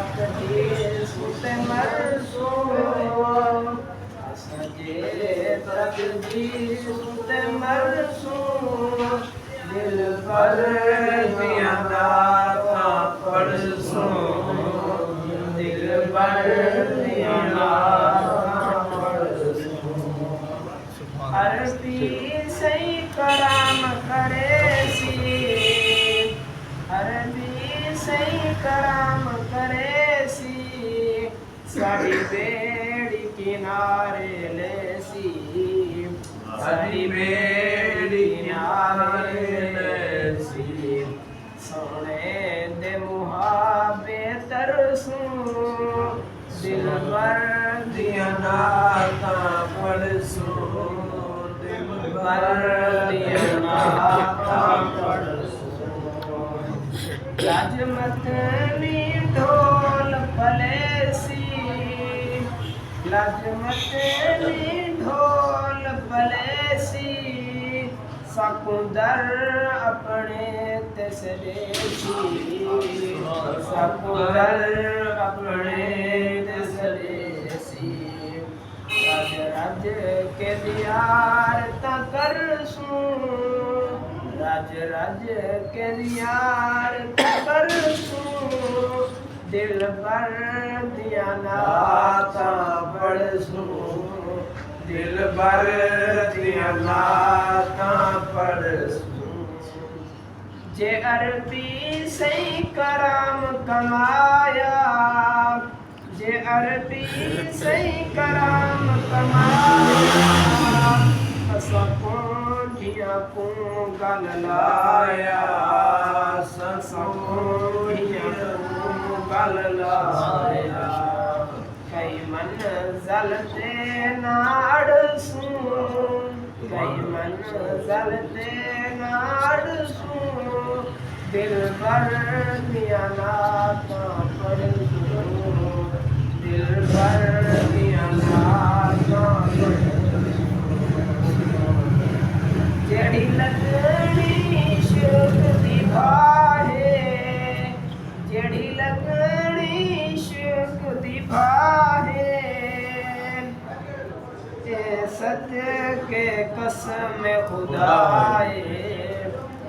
जी सुत मरसो सजे तक जी सुत मरसो दिल पर दिया दाता परसो दिल पर दिया दाता परसो अरबी सही कराम करे सी अरबी सही कराम करे सी साड़ी बेड़ी किनारे ले सी साड़ी बेड़ी किनारे ले सी सोने दे मुहाबे तरसू दिल पर दिया नाता पड़सू दिल पर दिया नाता पड़सू लाजमतनी ढोल पलेसी लाजमतनी ढोल पलेसी सकुदर अपने तसलेसी सकुदर अपने तसलेसी रज रज के दियार तकरसू रज रज के दियार तकरसू दिल पर दिया नाता पड़सू दिल पर दिया नाता पड़सू जे अरबी सही कराम कमाया जे अरबी सही कराम कमाया सकोंडिया को गल लाया सकोंडिया को गल लाया कई मंज़िल ते नाड़सू कई मंज़िल ते नाड़सू दिल पर दिया नाता पड़सू दिल पर दिया नाता जेड़ी लगनी इश्क दी भाहे जेड़ी लगनी इश्क दी भाहे ए सदके कसम खुदाए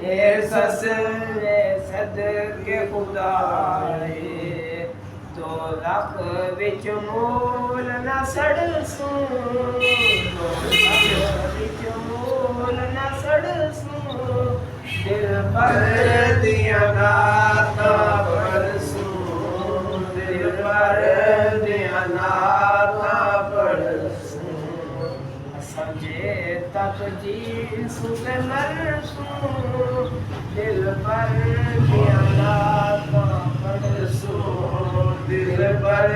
ए सदके खुदाए दो लख विच मोल न सड़सू दो लख विच मोल न सड़सू दिल पर दिया नाता पड़सू दिल पर दिया नाता पड़सू सजे तक जी सुत मरसू दिल पर दिया नाता पड़सू दिल पर